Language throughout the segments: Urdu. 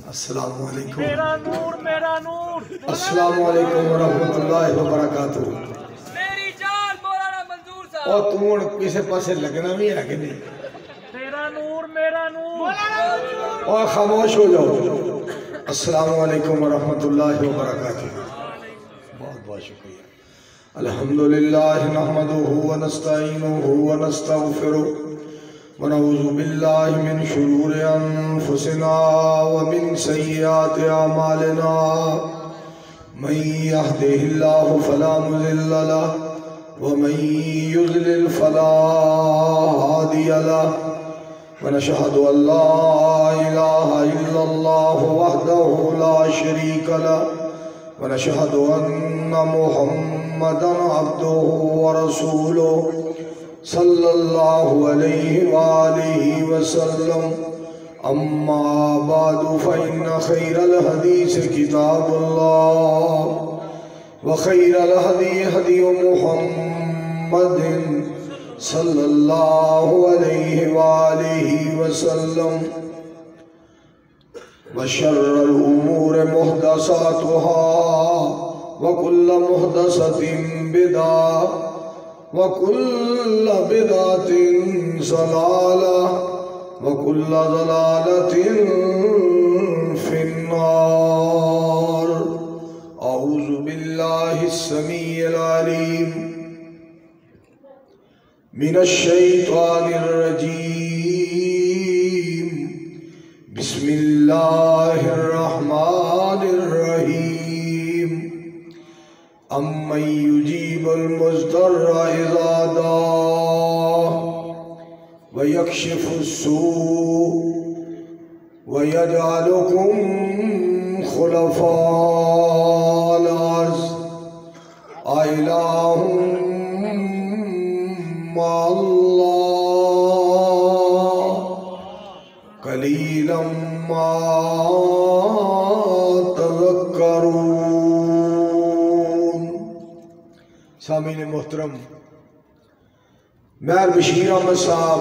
السلام علیکم میرا نور السلام علیکم ورحمۃ اللہ وبرکاتہ۔ میری جان مولانا منظور صاحب اور تم ہن کسے پاسے لگنا بھی ہے کہ نہیں؟ میرا نور اور خاموش ہو جاؤ۔ السلام علیکم ورحمۃ اللہ وبرکاتہ۔ بہت بہت شکریہ۔ الحمدللہ نحمدہ ونستعینہ ونستغفرہ ونعوذ باللہ من شرور انفسنا ومن سیئات اعمالنا من یہدہ اللہ فلا مضل لہ ومن یضلل فلا ہادی لہ ونشہد ان لا الہ الا اللہ وحدہ لا شریک لہ ونشہد ان محمدا عبدہ ورسولہ صلی اللہ علیہ وآلہ وسلم۔ اما بعد فإن خیر الحدیث کتاب اللہ وخیر الہدی ہدی محمد صلی اللہ علیہ وآلہ وسلم، وشر الامور محدثاتها وکل محدثۃ بدعۃ وَكُلَّ بِدْعَةٍ ضَلَالَةٍ وَكُلَّ ضَلَالَةٍ فِي النَّارِ۔ اعوذ باللہ السمیع العلیم من الشیطان الرجیم، بسم اللہ الرحمن الرحیم۔ امن یجیب المضطر اذا دعاہ ویکشف السوء ویجعلکم خلفاء الارض الہ مع اللہ قلیلا ما تذکرون۔ سامعین محترم، مہر بشیر احمد صاحب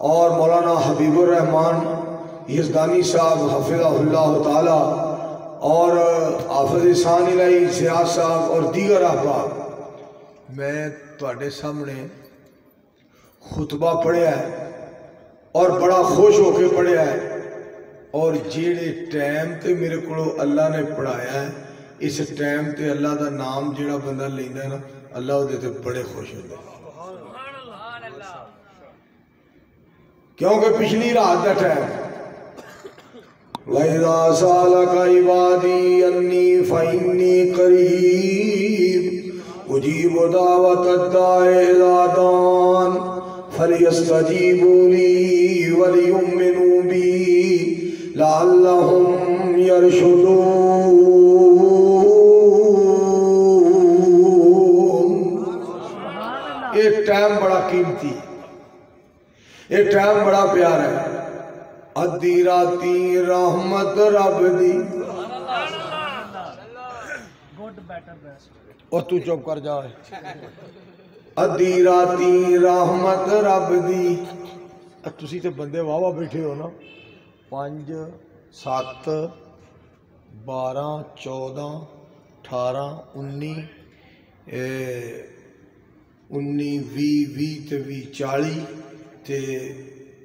اور مولانا حبیب الرحمان یزدانی صاحب حفظہ اللہ تعالی اور حافظ ثانی علیہ زیاد صاحب اور دیگر احباب، میں تواڈے سامنے خطبہ پڑھیا ہے اور بڑا خوش ہو کے پڑھیا ہے، اور جیڑے ٹائم تے میرے کو اللہ نے پڑھایا ہے، اس ٹائم تے اللہ دا نام جیڑا بندہ لیندہ ہے نا، اللہ وہ دیتے بڑے خوش ہوتے ہیں، کیونکہ پچھلی رات دا ٹائم وَإِذَا سَأَلَكَ عِبَادِي أَنِّي فَإِنِّي قَرِيبٌ أُجِيبُ دَعْوَةَ الدَّاعِ إِذَا دَعَانِ فَلْيَسْتَجِيبُوا لِي وَلْيُؤْمِنُوا بِي لَعَلَّهُمْ يَرْشُدُونَ۔ ایک ٹائم بڑا قیمتی، ایک ٹائم بڑا پیار ہے۔ ادھی راتی رحمت رب دی، اور تو چپ کر جا، ادھی راتی رحمت رب دی۔ تسی تے بندے واہ بیٹھے ہو نا، 5 7 12 14 18 19 19 20 20 تے 20 40 تے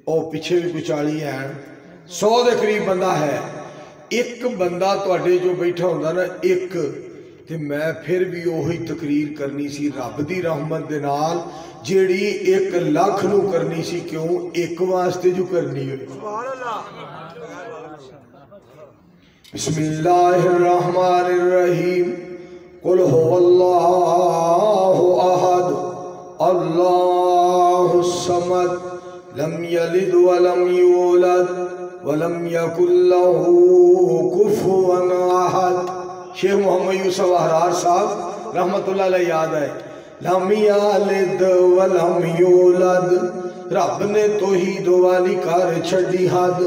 او پیچھے بھی کچھ 40 ہیں، 100 دے قریب بندہ ہے۔ ایک بندہ تواڈے جو بیٹھا ہوندا نا، ایک تے میں پھر بھی وہی تقریر کرنی سی رب دی رحمت دے نال جیڑی 1 لاکھ نو کرنی سی، کیوں ایک واسطے جو کرنی ہوئی۔ بسم اللہ الرحمن الرحیم۔ قل هو اللہ احد اللہ الصمد لم یلد ولم یولد ولم یکن له کفوا احد۔ شیخ محمد یوسف احرار صاحب رحمت اللہ علیہ یاد ہے، لم یلد ولم یولد، رب نے توحید والی کار چھڑی حد،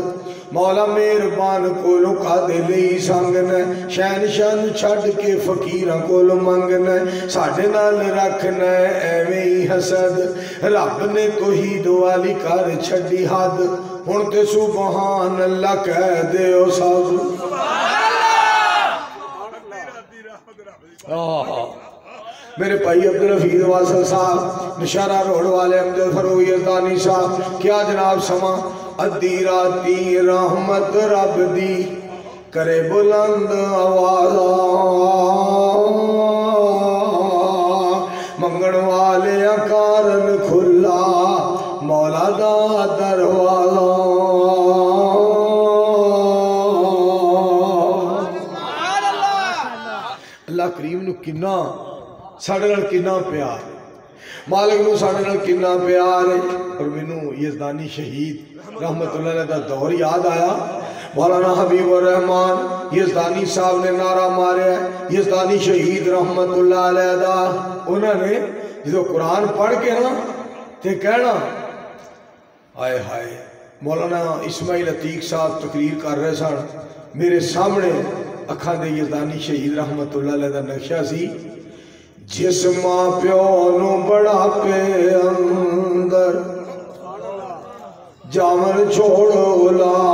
مولا مہربان کولوں کادے لئی سنگنا، شہن شان چھڑ کے فقیراں کولوں منگنا، ساڈے نال رکھنا ایویں ہی حسد، رب نے توحید والی کار چھڑی حد، ہن تے سبحان اللہ کہہ دیو سب۔ میرے بھائی عبدالحفیظ واصل صاحب، نشارہ روڈ والے امجد فروغ یزدانی صاحب، کیا جناب سما ادھی راتی رحمت رب دی کرے بلند آوازاں، منگن والے کارن کھلا مولا دا دروازہ۔ اللہ کریم نو کنا ساڑھے نال کنا پیار، مالک نو ساڑھے نال کنا پیار ہے۔ اور منو یزدانی شہید رحمت اللہ علیہ دا دور یاد آیا، مولانا حبیب الرحمان یزدانی صاحب نے نعرہ مارے، یزدانی شہید رحمت اللہ علیہ دا، انہوں نے جدو قرآن پڑھ کے نا تے کہنا آئے ہائے، مولانا اسماعیل عتیق صاحب تقریر کر رہے سن، میرے سامنے اکھاں دے یزدانی شہید رحمت اللہ علیہ دا نقشہ سی، جس ماں پیو نو بڑا پے اندر جامن چھوڑ اولاداں،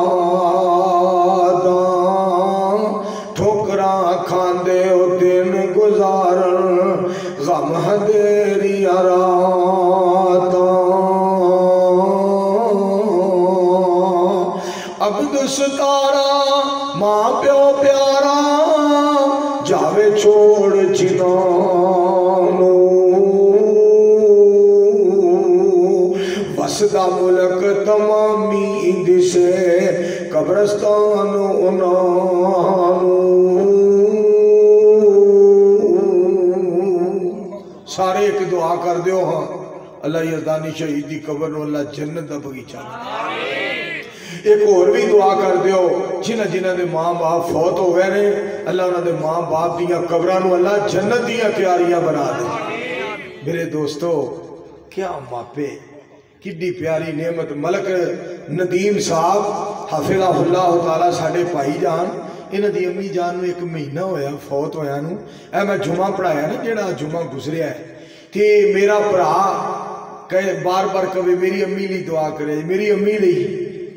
ٹھوکراں کھاندے او دن گزارن غم ہدیری راتاں، عبد ستارا ماں پیو پیارا جاوے چھوڑ چنانو، وسدہ ملک تمامی دسے قبرستان انانو۔ سارے ایک دعا کر دیو ہاں، اللہ یزدانی شہید دی قبر نو اللہ جنت دا بغیچہ۔ ایک اور بھی دعا کر دیو جنہ جنہ دے ماں باپ فوت ہو گئے نے، اللہ انہوں دے ماں باپ دیاں قبرانو اللہ جنت دیاں کیاریاں بنا دے۔ میرے دوستو کیا ماپے، کڈی پیاری نعمت۔ ملک ندیم صاحب حافظہ اللہ تعالیٰ ساڑھے پائی جان، انہ دی امی جان نو ایک مہینہ ہویا فوت ہویا نو، اے میں جمعہ پڑھایا نا جیڑا جمعہ گزریا ہے، کہ میرا پڑھا بار بار کبھی میری امی لی دعا کرے، میری امی لی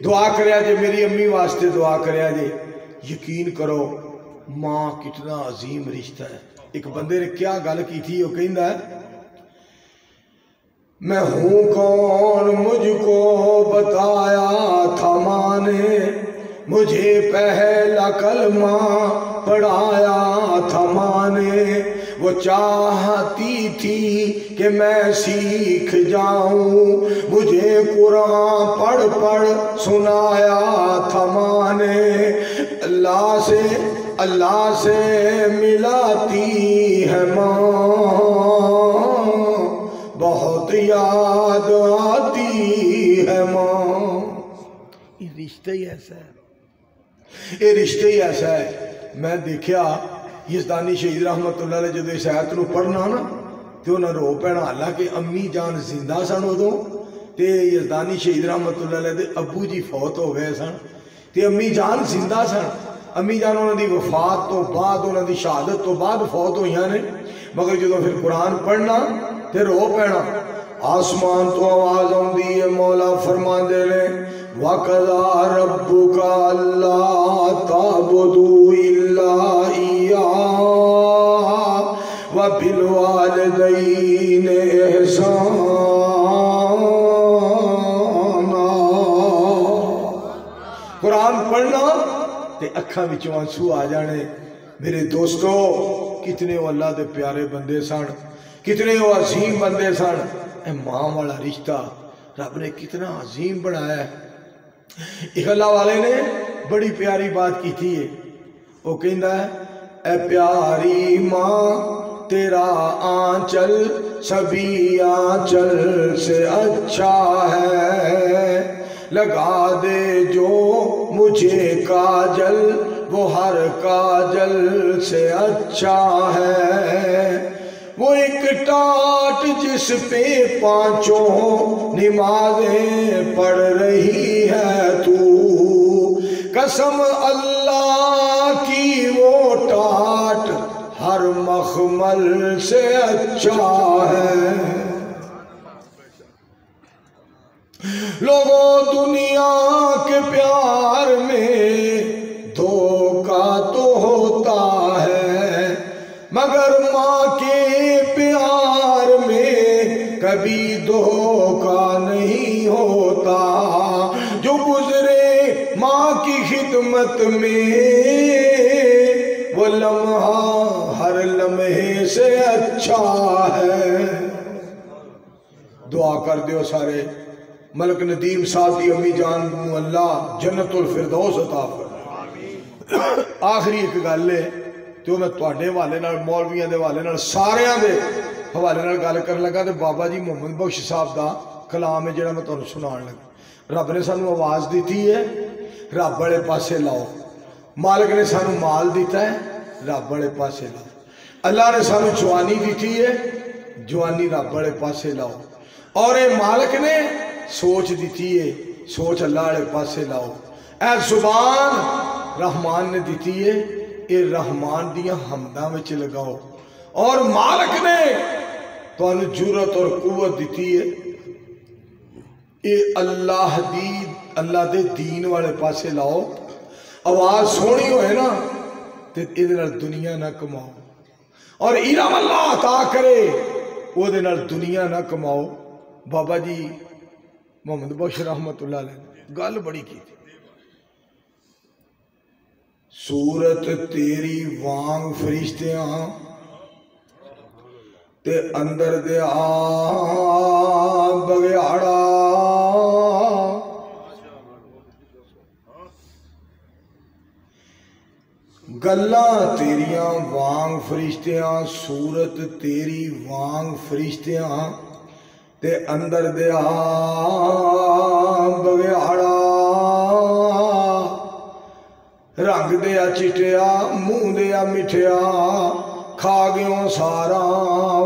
دعا کریا جے، میری امی واسطے دعا کریا جے۔ یقین کرو ماں کتنا عظیم رشتہ ہے۔ ایک بندے نے کیا گل کی تھی، وہ کہندہ ہے میں ہوں کون مجھ کو بتایا تھا ماں نے، مجھے پہلا کلمہ پڑھایا تھا ماں نے، وہ چاہتی تھی کہ میں سیکھ جاؤں، مجھے قرآن پڑھ پڑھ سنایا تھا ماں نے، اللہ سے ملاتی ہے ماں، بہت یاد آتی ہے ماں۔ یہ رشتہ ہی ایسا ہے، یہ رشتہ ہی ایسا ہے۔ میں دیکھیا یزدانی شہید رحمت اللہ علیہ جدو اس آیت نو پڑھنا نا تو انہوں نے رو پینا، حالانکہ امی جان زندہ سن ادوں تے یزدانی شہید رحمت اللہ علیہ دے ابو جی فوت ہو گئے سن تے امی جان زندہ سن۔ امی جان انہوں دی وفات تو بعد، انہوں دی شہادت تو بعد فوت ہوئیاں نے، مگر جدو پھر قرآن پڑھنا تے رو پینا۔ آسمان تو آواز آندی ہے، مولا فرمان دے لیں وَقَضَىٰ رَبُّكَ أَلَّا تَعْبُدُوا إِلَّا إِيَّاهُ وَبِالْوَالِدَيْنِ إِحْسَانًا۔ قرآن پڑھنا تے اکھاں وچوں آنسو آ جانے۔ میرے دوستو کتنے وہ اللہ دے پیارے بندے سن، کتنے وہ عظیم بندے سن۔ اے ماں والا رشتہ رب نے کتنا عظیم بنایا ہے۔ ایک اللہ والے نے بڑی پیاری بات کی تھی، وہ کہندہ ہے اے پیاری ماں تیرا آنچل سبھی آنچل سے اچھا ہے، لگا دے جو مجھے کاجل وہ ہر کاجل سے اچھا ہے، وہ ایک ٹاٹ جس پہ پانچوں نمازیں پڑھ رہی ہے تو، قسم اللہ کی وہ ٹاٹ ہر مخمل سے اچھا ہے۔ لوگوں دنیا کے پیار میں دھوکہ تو ہوتا ہے، مگر خدمت میں وہ لمحہ ہر لمحے سے اچھا ہے. دعا کر دیو سارے ملک ندیم صاحب دی امی جان نو اللہ جنت الفردوس عطا فرمائے. آخری ایک گل ہے جو میں تواڈے حوالے نال مولویاں دے حوالے نال ساریاں دے حوالے نال گل کرن لگا تے بابا جی محمد بخش صاحب دا کلام ہے جڑا میں تانوں سنان لگا. رب نے سانو آواز دیتی ہے رب والے پاسے لاؤ. مالک نے سانو مال دیتا ہے رب والے پاسے لاؤ. اللہ نے سانو جوانی دیتی ہے جوانی رب والے پاسے لاؤ. اور اے مالک نے سوچ دیتی ہے سوچ اللہ والے پاسے لاؤ. اے زبان رحمان نے دیتی ہے اے رحمان دیاں حمداں وچ لگاؤ. اور مالک نے تانوں جرأت اور قوت دیتی ہے اے اللہ دے دین والے پاسے لاؤ. آواز سونی ہوئے نا تے ادھے نال دنیا نہ کماؤ اور علم اللہ عطا کرے وہ دے نال دنیا نہ کماؤ. بابا جی محمد بخش رحمت اللہ علیہ گل بڑی کی تھی. صورت تیری وانگ فرشتیاں تے اندر دے بگیاڑا گلاں تیریاں وانگ فرشتیاں صورت تیری وانگ فرشتیاں تے اندر دے بگیاڑا رنگ دیا چٹیا منہ دیا مٹھیا کھا گیوں سارا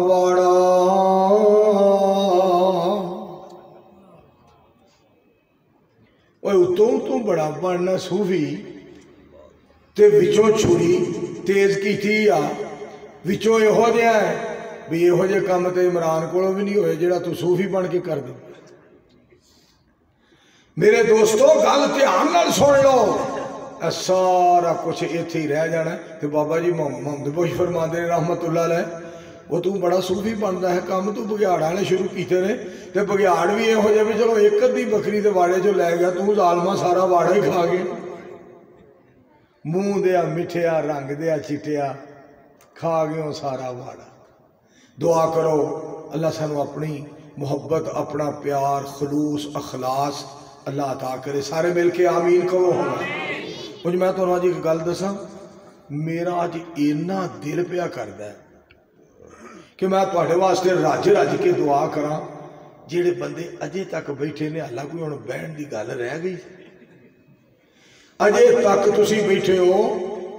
واڑا. تو بڑا بننا صوفی تے وچوں چھری تیز کی تھی یا وچوں یہو جہاں ہے بھی یہو جے کام تے عمران کولوں بھی نہیں ہوئے جڑا تو صوفی بن کے کر دے. میرے دوستو گل دھیان نال سن لو سارا کچھ ایتھے ہی رہ جانا ہے. تے بابا جی محمد بخش فرماندے نے رحمت اللہ علیہ وہ تو بڑا صوفی بنتا ہے کام تو بگیاڑا نے شروع کیتے نے تے بگیاڑ بھی یہو جے بھی چلو ایک ادھی بکری تے واڑے جو لے گیا تو ظالمہ سارا واڑا ہی کھا گیا. منہ دیا مٹھیا رنگ دیا چٹیا کھا گیوں سارا واڑا. دعا کرو اللہ سانو اپنی محبت اپنا پیار خلوص اخلاص اللہ عطا کرے. سارے مل کے آمین کرو. کچھ میں تو آج ایک گل دساں میرا آج اینا دل پیا کردا ہے کہ میں تواڈے واسطے رج رج کے دعا کراں. جڑے بندے اجے تک بیٹھے نے اللہ کوئی ہن بہن دی گل رہ گئی اجے تک تسی بیٹھے ہو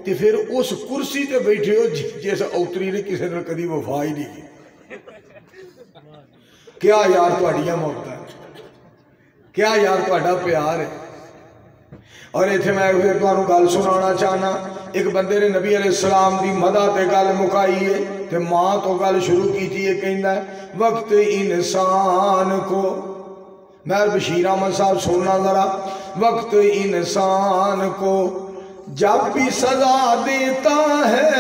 تے پھر اس کرسی تے بیٹھے ہو جیسا اوتری نے کسی نے کدی وفا ہی نہیں کی. کیا یار تواڈیاں محبت ہے کیا یار تواڈا پیار ہے. اور ایتھے میں پھر تانوں گل سنانا چاہنا. ایک بندے نے نبی علیہ السلام دی مدح تے گل مکائی ہے تے ماں تو گل شروع کیتی ہے کہندا ہے وقت انسان کو مہر بشیر احمد صاحب سننا ذرا. وقت انسان کو جب بھی سزا دیتا ہے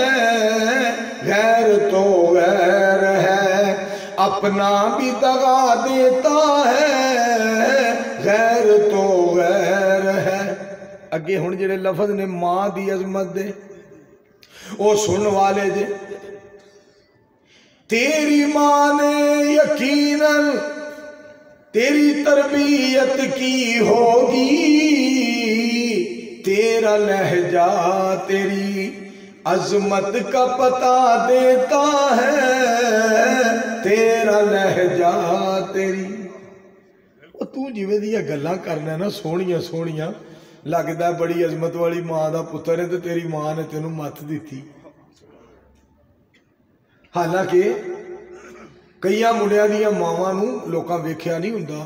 غیر تو غیر ہے اپنا بھی دغا دیتا ہے غیر تو غیر ہے. اگے ہن جڑے لفظ نے ماں دی عظمت دے او سن والے جے. تیری ماں نے یقیناً تیری تربیت کی ہوگی تیرا لہجہ تیری عظمت کا پتہ دیتا ہے تیرا لہجہ تیری. تو جویں دیا گلاں کرنا نا سونیاں سونیاں لگدا ہے بڑی عظمت والی ماں دا پتر ہے تے تیری ماں نے تینوں مت دیتی. حالانکہ کئی منڈیاں دیاں ماواں نوں لوکاں ویکھیا نہیں ہوندا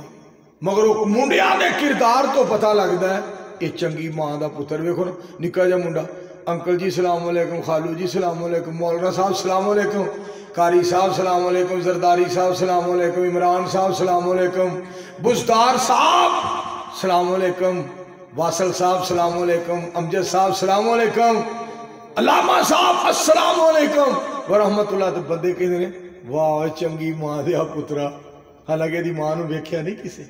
مگر منڈیاں دے کردار تو پتہ لگدا ہے یہ چنگی ماں دا پتر. ویکھو نکا جا منڈا انکل جی سلام علیکم خالو جی سلام علیکم مولانا صاحب سلام علیکم قاری صاحب سلام علیکم زرداری صاحب سلام علیکم عمران صاحب سلام علیکم بزدار صاحب سلام علیکم واصل صاحب سلام علیکم امجد صاحب سلام علیکم علامہ صاحب السلام علیکم ورحمت اللہ. تے بندے کہندے نے واہ چنگی ماں دیا پترا. حالانکہ دی ماں نو ویکھیا نہیں کسے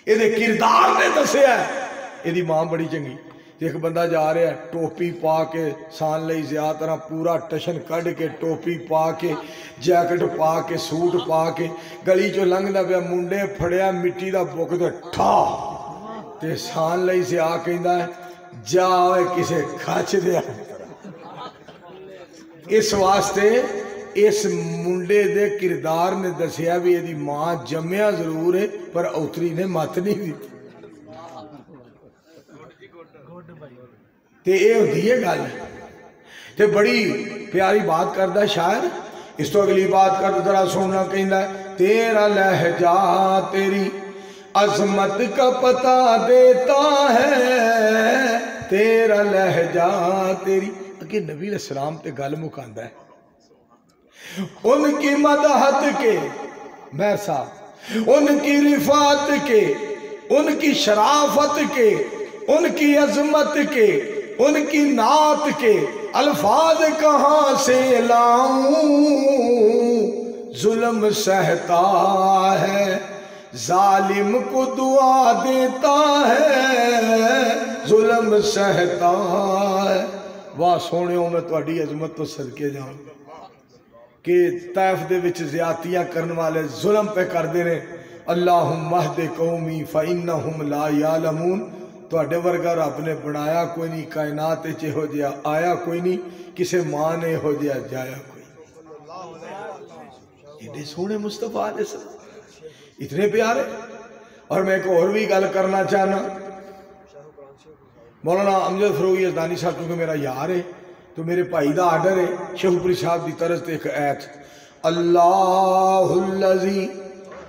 یہ کردار نے دسیا ہے یہ ماں بڑی چنگی. ایک بندہ جا رہا ہے ٹوپی پا کے سان لئی زیادہ طرح پورا ٹشن کڑ کے ٹوپی پا کے جیکٹ پا کے سوٹ پا کے گلی چو لنگ دا پیا منڈے پھڑیا مٹی دا بک تے ٹھا تے سان لئی سے آ کہندا ہے جا ہوئے کسے کھچ دیا اس واسطے اس منڈے دے کردار نے دسیا بھی یہ ماں جمعہ ضرور ہے پر اوتری نے مت نہیں دی تے اے ہوتی ہے گل تے بڑی پیاری بات کردہ ہے شاعر اس تو اگلی بات کردہ ذرا سننا کہندہ ہے تیرا لہجہ تیری عظمت کا پتہ دیتا ہے تیرا لہجہ تیری کہ نبی علیہ السلام تے گل مکاندہ ہے ان کی مدحت کے مہر صاحب ان کی رفعت کے ان کی شرافت کے ان کی عظمت کے ان کی نعت کے الفاظ کہاں سے لاؤں ظلم سہتا ہے ظالم کو دعا دیتا ہے ظلم سہتا ہے واہ سونےوں میں تو اڈی عظمت تو صدقے جاؤں کہ طائف دے وچ زیادتیاں کرن والے ظلم پہ کر دے رہے اللہم اہد قومی فإنہم لا یعلمون تو اڈے ورگا رب نے بنایا کوئی نہیں کائنات چے ہو جیا آیا کوئی نہیں کسے ماں نے ہو جیا جایا کوئی اتنے سونے مصطفیٰ علیہ السلام اتنے پیارے اور میں ایک اور بھی گل کرنا چاہنا مولانا امجد فروغی یزدانی صاحب کیونکہ میرا یار ہے تو میرے بھائی دا آرڈر ہے شیخ پوری صاحب دی طرز تے ایک ایت اللہ الذی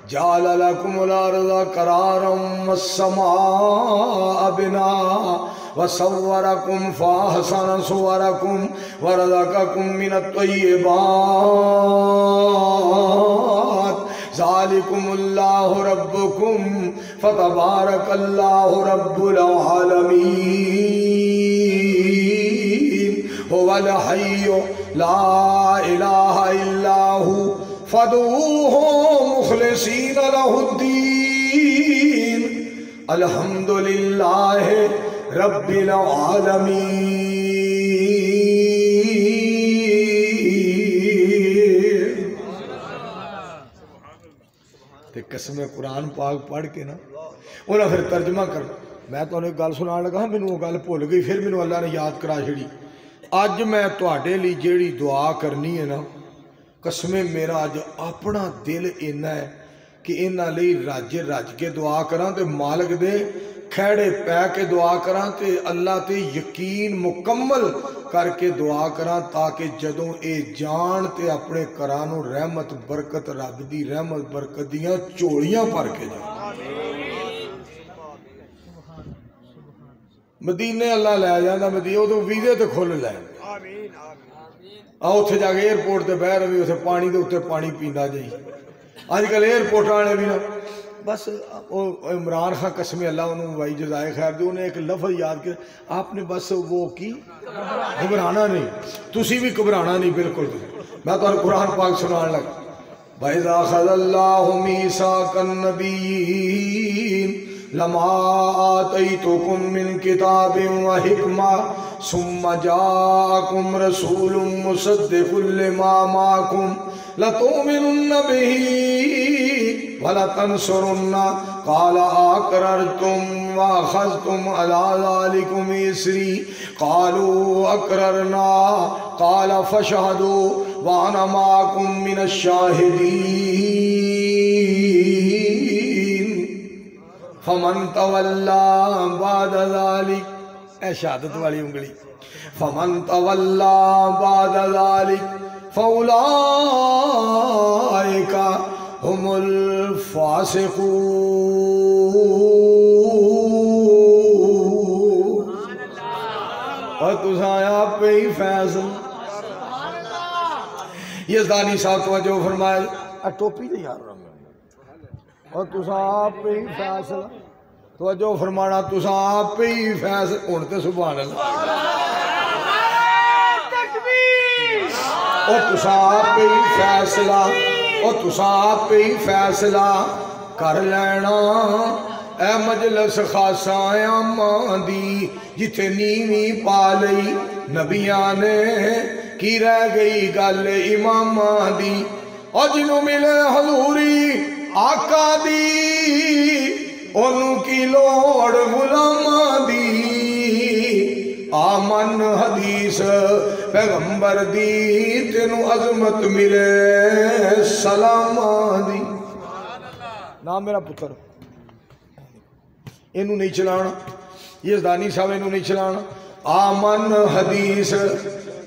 جعل لکم الارض قرارا والسماء بناء وصورکم فاحسن صورکم ورزقکم من الطیبات ذالکم اللہ ربکم فتبارک اللہ رب العالمین هو الحي لا إله إلا هو فادعوه مخلصين له الدين الحمد لله رب العالمين تے قسم قرآن پاک پڑھ کے نا انہاں پھر ترجمہ کر میں تو انہیں گل سنان لگا میں نے وہ گل بھول گئی پھر میں نے اللہ نے یاد کرا چھڑی آج میں تواڈے لی جیڑی دعا کرنی ہے نا قسم میرا آج اپنا دل اینا ہے کہ اینا لی رج کے دعا کراں تے مالک دے کھیڑے پہ کے دعا کراں تے اللہ تے یقین مکمل کر کے دعا کراں تاکہ جدوں اے جان تے اپنے کرانو رحمت برکت رب دی رحمت برکت دیاں چوڑیاں پر کے جان مدینے اللہ لے جانا مدینے وہ تو ویزے تے کھول لے آؤ تھے جا کے ایئرپورٹ تے بہ رہی اسے پانی دے اتے پانی پیندا جائی آج کل ایئرپورٹ آنے بھی نا بس عمران خان قسم اللہ انہوں بھائی جزائے خیر دے انہیں ایک لفظ یاد کر آپ نے بس وہ کی گھبرانا نہیں تسی بھی گھبرانا نہیں بالکل میں تو قرآن پاک سنان لگ وَإِذَا أَخَذَ اللَّهُ مِيثَاقَ النَّبِيِّينَ لَمَا آتَيْتُكُم مِّن كِتَابٍ وَحِكْمَةٍ ثُمَّ جَاءَكُمْ رَسُولٌ مُصَدِّقٌ لِّمَا مَعَكُمْ لَتُؤْمِنُنَّ بِهِ وَلَتَنصُرُنَّهُ قَالَ أَقْرَرْتُمْ وَأَخَذْتُمْ عَلَىٰ ذَلِكُمْ إِصْرِي قَالُوا أَقْرَرْنَا قَالَ فَاشْهَدُوا وَأَنَا مَعَكُمْ مِنَ الشَّاهِدِينَ فَمَن تَوَلَّىٰ بَعْدَ ذَلِكَ اے شہادت والی انگلی فَمَن تَوَلَّىٰ بَعْدَ ذَلِكَ فَأُولَٰئِكَ هُمُ الْفَاسِقُونَ اور تُساں آپ پہ ہی فیصل یزدانی صاحب توجہ فرمائے ٹوپی دے یار اور تُساں آپ پہ ہی فیصل توجہ فرمانا تُساں آپ پہ ہی فیصل اونتے سبحان اللہ اور تُساں آپ پہ ہی فیصلہ اور تُساں آپ پہ ہی فیصلہ کر لینا اے مجلس خاصاں عاماں دی جتھے نیویں پا لئی نبیاں نے کی رہ گئی گل اماماں دی اور جنوں ملے حضوری آقا دی انہوں کی لوڑ غلاماں دی آمن حدیث پیغمبر دی تینوں عظمت ملے سلاماں دی نام میرا پتر انہوں نہیں چلانا یہ دانی صاحب انہوں نہیں چلانا آمن حدیث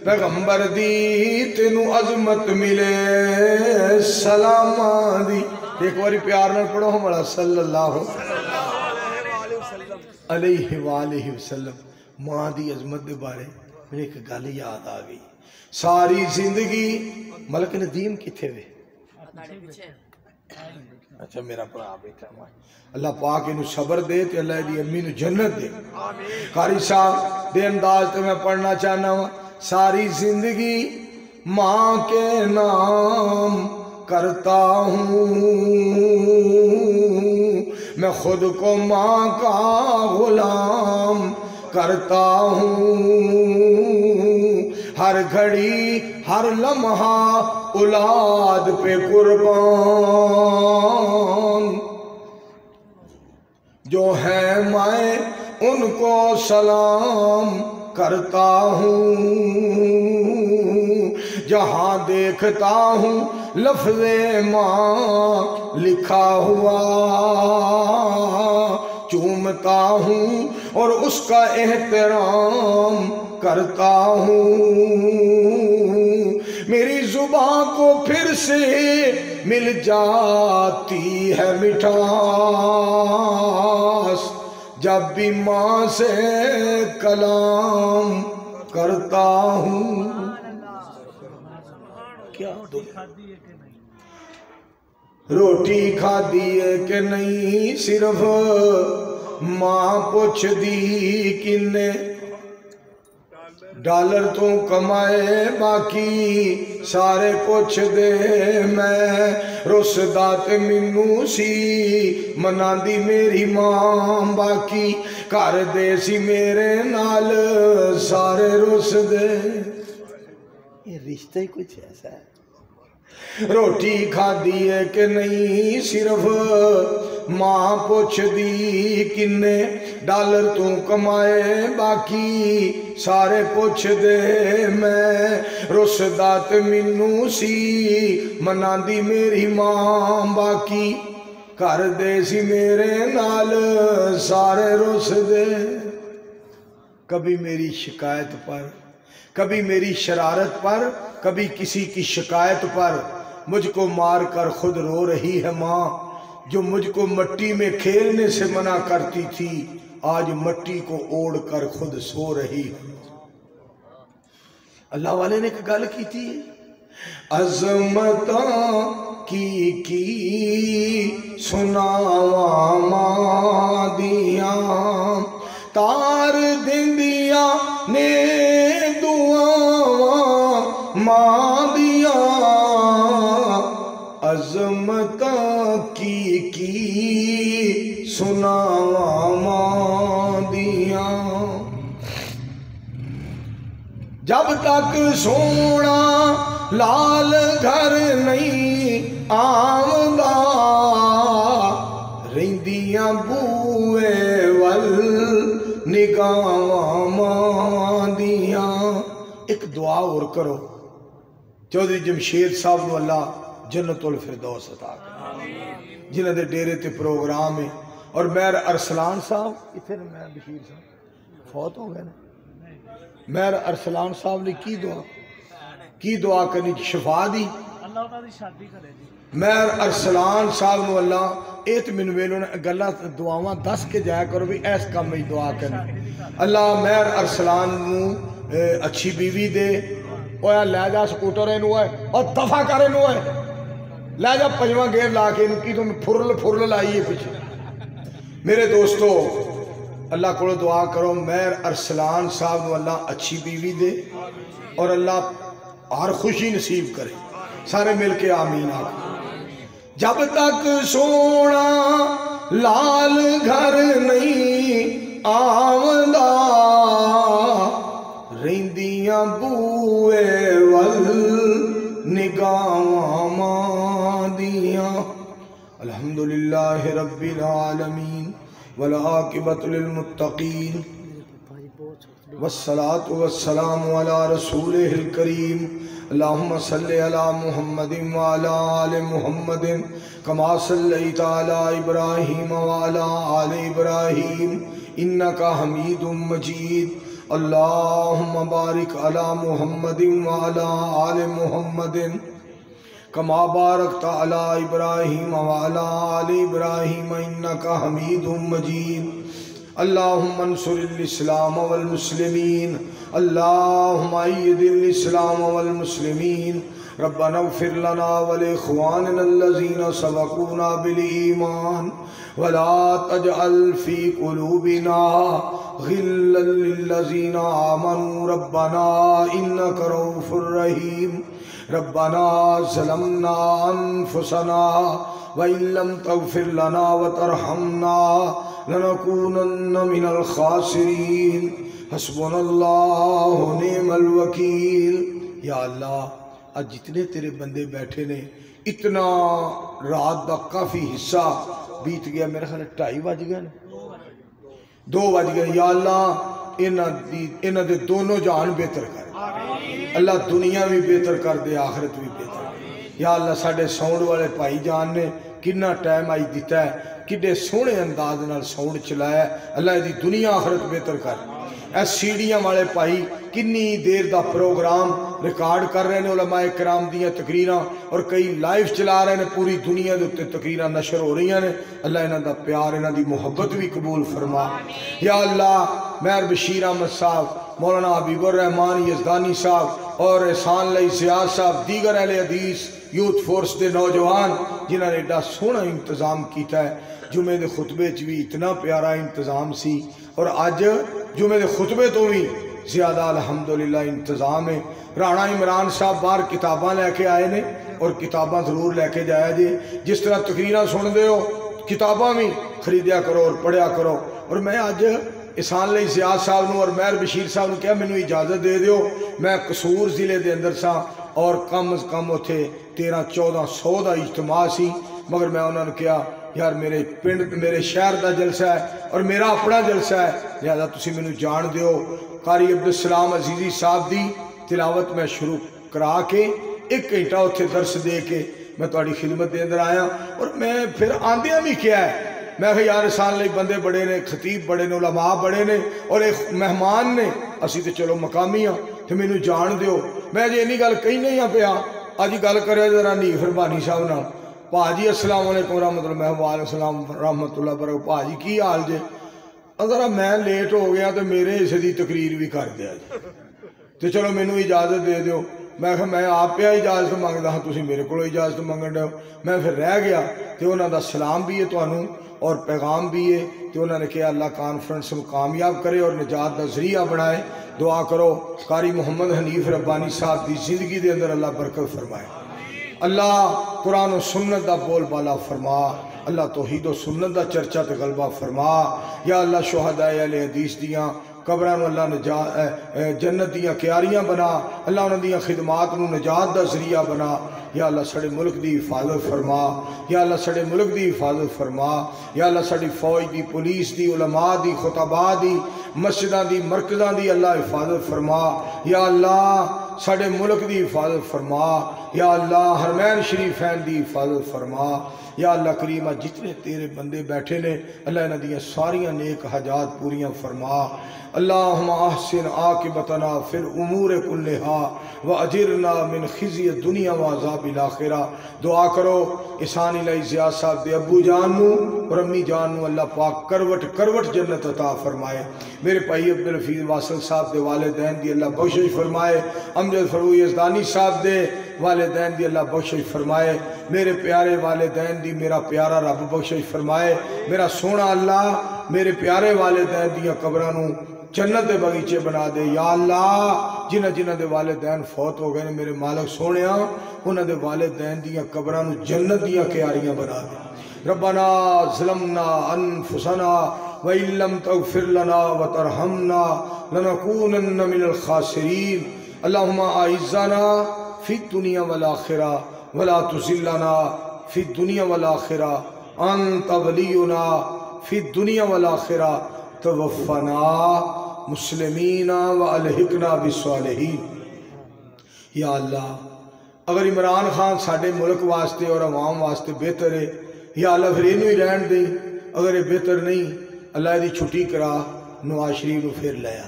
پیغمبر دی تینوں عظمت ملے سلاماں دی ایک باری پیار نہ پڑھو ہمارا صلی اللہ علیہ وآلہ وسلم ماں دی عظمت دے بارے میرے ایک گل یاد آ گئی ساری زندگی ملک ندیم کتھے وے اچھا میرا پڑھا بیٹھا ماں اللہ پاک انہوں صبر دے تے اللہ دی امی نو جنت دے قاری صاحب دے انداز تے میں پڑھنا چاہنا ہوں ساری زندگی ماں کے نام کرتا ہوں میں خود کو ماں کا غلام کرتا ہوں ہر گھڑی ہر لمحہ اولاد پہ قربان جو ہے میں ان کو سلام کرتا ہوں جہاں دیکھتا ہوں لفظ ماں لکھا ہوا چومتا ہوں اور اس کا احترام کرتا ہوں میری زبان کو پھر سے مل جاتی ہے مٹھاس جب بھی ماں سے کلام کرتا ہوں کیا روٹی کھا دیئے کہ نہیں صرف ماں پوچھ دی کنے ڈالر تو کمائے باقی سارے پوچھ دے میں رسدات منو سی منا دی میری ماں باقی کر دے سی میرے نال سارے رس دے یہ رشتہ ہی کچھ ایسا ہے روٹی کھا دیئے کہ نہیں صرف ماں پوچھ دی کنے ڈالر تو کمائے باقی سارے پوچھ دے میں رسدات منو سی منا دی میری ماں باقی کر دے سی میرے نال سارے رس دے کبھی میری شکایت پر کبھی میری شرارت پر کبھی کسی کی شکایت پر مجھ کو مار کر خود رو رہی ہے ماں جو مجھ کو مٹی میں کھیلنے سے منع کرتی تھی آج مٹی کو اوڑھ کر خود سو رہی ہے اللہ والے نے ایک گل کی تھی عظمتاں کی سناواں ماں دیاں تار دندیاں نے دعاواں ماں دیاں عظمتاں کی سناواں ماں دیاں جب تک سونا لال گھر نہیں آمدہ رہندیاں بوئے ول نگاواں ماں دیاں ایک دعا اور کرو چودھری جمشید صاحب نو اللہ جنت الفردوس عطا کرے جنہاں دے ڈیرے تے پروگرام ہے اور مہر ارسلان صاحب اتھے میں بشیر صاحب فوت ہو گئے نا مہر ارسلان صاحب نے کی دعا کرنی شفا دی اللہ تعالی شادی کرے جی مہر ارسلان صاحب نو اللہ ایت من ویلو نے گلہ دعاواں دس کے جایا کرو بھی ایس کام میں دعا کرنی اللہ مہر ارسلان نو اچھی بیوی دے اویا لے جا سکوٹر انو ہے اور دفع کر انو ہے لے جا پجوہ گیر لا کے ان کی تم پھرل لائیے پیچھے میرے دوستو اللہ کو دعا کرو مہر ارسلان صاحب نو اللہ اچھی بیوی دے اور اللہ ہر خوشی نصیب کرے سارے مل کے آمین آمین جب تک سونا لال گھر نہیں آوندا رہندیاں بوئے ول نگاواں ماندیاں الحمدللہ رب العالمین والعاقبۃ للمتقین والصلاة والسلام على رسوله الكريم اللهم صل على محمد وعلى آل محمد كما صليت على إبراهيم وعلى آل إبراهيم إنك حميد مجيد اللهم بارك على محمد وعلى آل محمد كما باركت على إبراهيم وعلى آل إبراهيم إنك حميد مجيد اللهم انصر الإسلام والمسلمين اللهم أيد الإسلام والمسلمين ربنا اغفر لنا ولإخواننا الذين سبقونا بالإيمان ولا تجعل في قلوبنا غلا للذين آمنوا ربنا إنك رؤوف رحيم ربنا ظلمنا أنفسنا وإن لم تغفر لنا وترحمنا لنكونن من الخاسرین حسبنا اللہ نعم الوکیل یا اللہ آج جتنے تیرے بندے بیٹھے نے اتنا رات دا کافی حصہ بیت گیا میرے خیال 2:30 بج گئے 2 بج گئے یا اللہ انہاں دے دونوں جان بہتر کر اللہ دنیا بھی بہتر کر دے آخرت بھی بہتر یا اللہ ساڑھے ساؤنڈ والے بھائی جان نے کنا ٹائم آئی دیتا ہے کڈے سونے انداز نال ساؤنڈ چلایا ہے اللہ دی دنیا آخرت بہتر کر اے سیڑیاں والے پائی کنی دیر دا پروگرام ریکارڈ کر رہے ہیں علماء کرام دیاں تقریراں اور کئی لائف چلا رہے ہیں پوری دنیا دے اتے تقریراں نشر ہو رہی ہیں اللہ انہاں دا پیار انہاں دی محبت بھی قبول فرما یا اللہ مہر بشیر احمد صاحب مولانا حبیب الرحمان یزدانی صاحب اور احسان علی زیاد صاحب دیگر اہل حدیث یوتھ فورس دے نوجوان جنہاں نے ایڈا سونا انتظام کیتا ہے جمعے دے خطبے چ بھی اتنا پیارا انتظام سی اور آج جمعے دے خطبے تو بھی زیادہ الحمدللہ انتظام ہے رانا عمران صاحب باہر کتاباں لے کے آئے نے اور کتاباں ضرور لے کے جایا جی جس طرح تقریراں سن دے ہو کتاباں بھی خریدیا کرو اور پڑھیا کرو اور میں آج احسان علی زیاد صاحب نو اور مہر بشیر صاحب نے کہا میں نے اجازت دے دیو میں قصور ضلع دے اندر سا اور کم از کم اتھے 1300-1400 دا اجتماع سی مگر میں انہوں نے کہا یار میرے پنڈ میرے شہر دا جلسہ ہے اور میرا اپنا جلسہ ہے لہذا تسی میں نے جان دیو قاری عبدالسلام عزیزی صاحب دی تلاوت میں شروع کرا کے 1 گھنٹہ اتھے درس دے کے میں تہاڈی خدمت دے اندر آیا اور میں پھر آندیاں بھی کیا ہے میں کہ یار احسان علی بندے بڑے نے خطیب بڑے نے علماء بڑے نے اور ایک مہمان نے اسی تے چلو مقامی ہاں تے میں نے جان دیو میں جی اینی گل کہیں نہیں ہاں پیا آج گل کرے ذرا نہیں فرمانی صاحب نال پاجی السلام علیکم ورحمۃ اللہ وعلیکم السلام رحمۃ اللہ وبرکاتہ پاجی کی حال جے ذرا میں لیٹ ہو گیا تو میرے حصے دی تقریر بھی کر دیا جی تو چلو مینوں اجازت دے دیو میں کہا میں آپ پہ اجازت منگدا ہاں تسی میرے کو اجازت منگن دے میں پھر رہ گیا تو انہاں دا سلام بھی ہے تانوں اور پیغام بھی ہے تو انہوں نے کہا اللہ کانفرنس کو کامیاب کرے اور نجات دا ذریعہ بنائے دعا کرو قاری محمد حنیف ربانی صاحب دی زندگی دے اندر اللہ برکت فرمائے اللہ قرآن و سنت دا بول بالا فرما اللہ توحید و سنت دا چرچا تے غلبہ فرما یا اللہ شہداء اہل حدیث دیاں قبران اللہ جنت دیاں کیاریاں بنا اللہ انہوں دیاں خدمات نو نجات دا ذریعہ بنا یا اللہ سڑے ملک دی حفاظت فرما یا اللہ سڑے ملک دی حفاظت فرما یا اللہ سڑی فوج دی پولیس دی علماء دی خطباء دی مسجداں دی مرکزاں دی اللہ حفاظت فرما یا اللہ سڑے ملک دی حفاظت فرما یا اللہ حرمین شریفین دی حفاظت فرما یا اللہ کریمہ جتنے تیرے بندے بیٹھے نے اللہ انہاں دیاں ساریاں نیک حاجات پوریاں فرما اللہم احسن عاقبتنا فی الامور کلہا واجرنا من خزی الدنیا وعذاب الاخرہ دعا کرو احسان علی زیاد صاحب دے ابو جان نو اور امی جان نو اللہ پاک کروٹ کروٹ جنت عطا فرمائے میرے بھائی عبدالحفیظ واصل صاحب دے والدین دی اللہ بخشش فرمائے امجد فروغ یزدانی صاحب دے والدین دی اللہ بخشش فرمائے میرے پیارے والدین دی میرا پیارا رب بخشش فرمائے میرا سونا اللہ میرے پیارے والدین دیاں قبرانوں جنت دے باغیچے بنا دے یا اللہ جنہ جنہ دے والدین فوت ہو گئے میرے مالک سونیا انہ دے والدین دیاں قبرانوں جنت دیاں کیاریاں بنا دے ربنا ظلمنا انفسنا وإن لم تغفر لنا وترحمنا لنكونن من الخاسرین اللہم اعزنا فی الدنیا والآخرہ ولا تذلنا فی الدنیا والآخرہ انت ولینا فی الدنیا والآخرہ توفنا مسلمین والحقنا بالصالحین۔ یا اللہ اگر عمران خان ساڑھے ملک واسطے اور عوام واسطے بہتر ہے یا اللہ پھر انہوں ہی رہن دیں، اگر یہ بہتر نہیں اللہ دی چھٹی کرا نواز شریف نو پھر لیا۔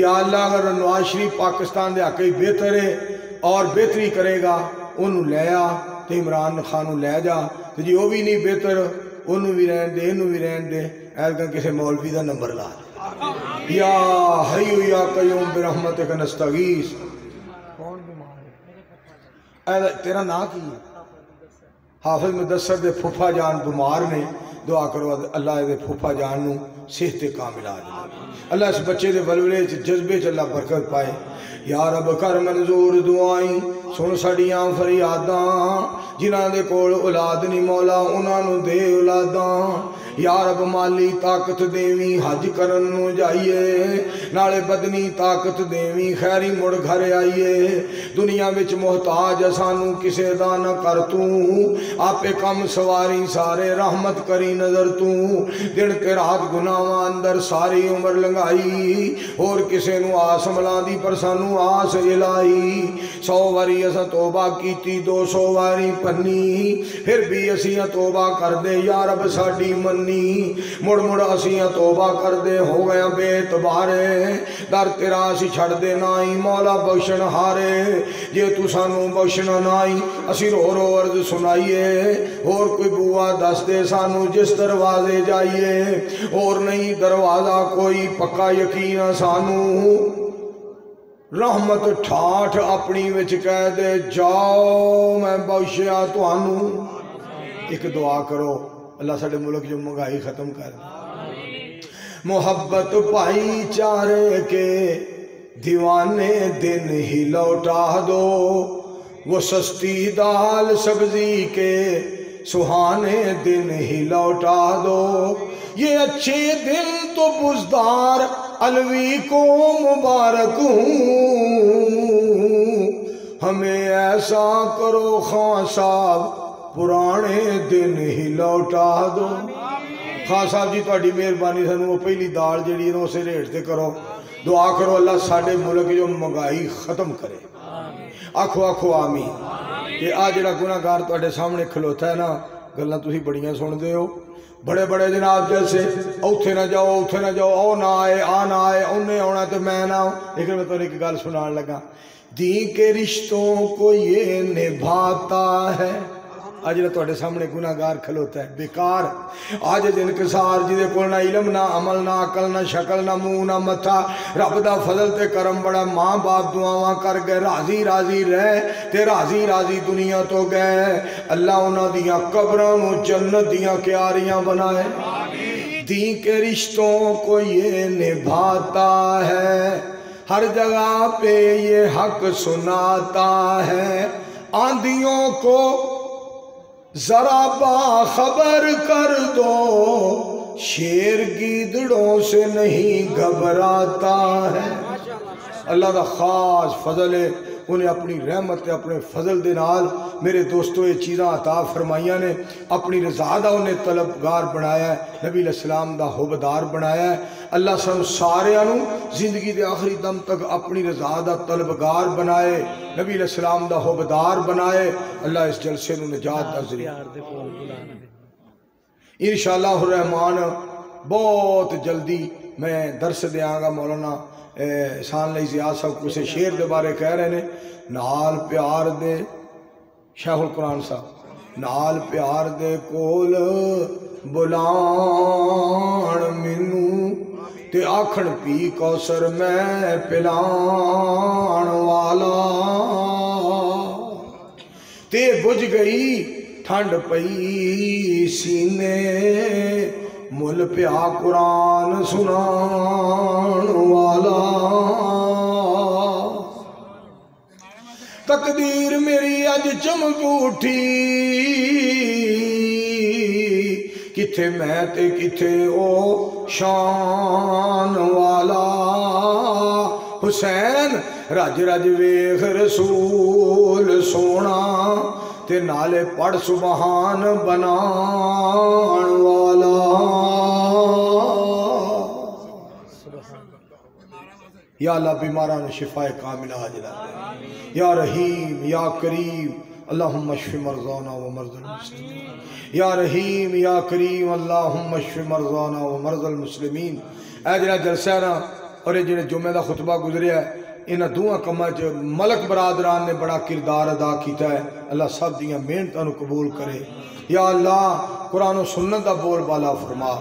یا اللہ اگر نواز شریف پاکستان دے حقی بہتر ہے اور بہتری کرے گا انہوں لیا تو عمران خان نو لے جا، تو جی وہ بھی نہیں بہتر انہوں بھی رہن دے انہوں بھی رہن دے، ایسا کسی مولوی دا نمبر لا دے۔ یا حیو یا قیوم برحمتک نستغیث۔ کون بیمار ہے؟ تیرا نا کی ہے؟ حافظ مدثر دے پھوپھا جان بیمار نے، دعا کرو اللہ دے پھوپھا جان نو صحت کامل آ جائے، اللہ اس بچے دے ولولے جذبے چ اللہ برکت پائے۔ یا رب کر منظور دعائیں، سن سڑیاں فریاداں، جنہاں دے کول اولاد نہیں مولا انہاں نو دے اولاداں۔ یا رب مالی طاقت دیویں حج کرن نو جائیے، نالے بدنی طاقت دیویں خیری مڑ گھر آئیے، دنیا وچ محتاج سانو کسے دا نہ کر تو، آپے کم سواری سارے رحمت کری نظر تو، دن تے رات گناہاں اندر ساری عمر لنگائی، اور کسے نو آس ملاندی پر سانو آس الہی، 100 واری اسا توبہ کیتی 200 واری پنی، پھر بھی اسیاں توبہ کر دے یا رب ساڑی منی، مڑ مڑ اسیاں توبہ کر دے ہو گیا بے اعتبارے، در تیرا اسی چھڑ دے نائی مولا بخشن ہارے، جے تو سانو بخشنا نائی اسی رو رو عرض سنائیے، اور کوئی بوا دس دے سانو جس دروازے جائیے، اور نہیں دروازہ کوئی پکا یقین سانو، رحمت ٹھاٹھ اپنی وچ کہہ دے جاؤ میں بخشیا تو آنو۔ ایک دعا کرو اللہ ساڑھے ملک جو مہنگائی ختم کر، محبت بھائی چارے کے دیوانے دن ہی لوٹا دو، وہ سستی دال سبزی کے سہانے دن ہی لوٹا دو، یہ اچھے دن تو بزدار علوی کو مبارک ہوں، ہمیں ایسا کرو خان صاحب پرانے دن ہی لوٹا دو۔ خان صاحب جی تہاڈی مہربانی سانو وہ پہلی دال جڑی ہے اسے ریٹ تے کرو، دعا کرو اللہ ساڑھے ملک جو مہنگائی ختم کرے، آکھو آکھو آمین۔ کہ آج جڑا گناہگار تہاڈے سامنے کھلوتا ہے نا، گلاں تسی بڑیاں سن دے ہو، بڑے بڑے جناب جلسے اوتھے نہ جاؤ اوتھے نہ جاؤ، او نہ آئے آ نہ آئے، انہیں آنا تو میں نہ آؤں، لیکن میں تو ایک گل سنان لگا، دین کے رشتوں کو یہ نبھاتا ہے۔ آج جڑا تہاڈے سامنے گناہگار کھلوتا ہے بیکار، آج انکسار جدے کول نہ علم نہ عمل نہ عقل نہ شکل نہ منہ نہ متھا، رب دا فضل تے کرم بڑا، ماں باپ دعاواں کر گئے راضی راضی رہ تے راضی راضی دنیا تو گئے، اللہ انہاں دیاں قبراں نو جنت دیاں کیاریاں بنائے۔ دین کے رشتوں کو یہ نبھاتا ہے، ہر جگہ پہ یہ حق سناتا ہے، آندھیوں کو ذرا باخبر کر دو، شیر گیدڑوں سے نہیں گھبراتا ہے۔ اللہ دا خاص فضل ہے، انہیں اپنی رحمت اپنے فضل دے نال میرے دوستو یہ چیزاں عطا فرمائیاں نے، اپنی رضا دا انہیں طلبگار بنایا ہے، نبی علیہ السلام دا حبدار بنایا ہے۔ اللہ سن سارے انہوں زندگی دے آخری دم تک اپنی رضا دا طلبگار بنائے، نبی علیہ السلام دا حبدار بنائے۔ اللہ اس جلسے نو نجات دا ذریعہ انشاءاللہ الرحمن بہت جلدی میں درس دیاں گا۔ مولانا احسان علی زیاد صاحب کو سے شیر دے بارے کہہ رہے ہیں، نال پیار دے شیخ القرآن صاحب، نال پیار دے کول بلان مینوں تے آکھن پی کوثر میں پلان والا، تے بجھ گئی ٹھنڈ پئی سینے مل پیا قرآن سنان والا، تقدیر میری اج چمک اٹھی کتھے میں تے کتھے او شان والا حسین رج رج ویخ رسول سونا تے نالے پڑھ سبحان بنان والا یا اللہ بیماران شفاء کاملہ عاجلہ یا رحیم یا کریم اللہم اشف مرضانا و مرضى المسلمین یا رحیم یا کریم اللہم اشف مرضانا و مرضى المسلمین اے جنہ جلسہ نا اور جنہ جمعہ دا خطبہ گزریا ہے انہاں دعا کما جو ملک برادران نے بڑا کردار ادا کیتا ہے اللہ سب دیاں محنتاں نو قبول کرے یا اللہ قرآن و سنت دا بول بالا فرما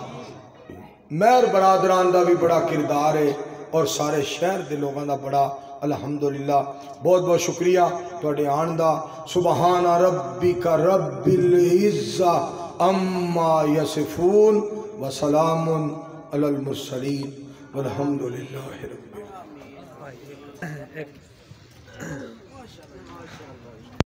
مہر برادران دا بھی بڑا کردار ہے اور سارے شہر دے لوگاں دا بڑا الحمدللہ بہت بہت شکریہ توڑے آن دا سبحان ربک رب العزہ اما یصفون وسلام علی المرسلین والحمدللہ رب العالمین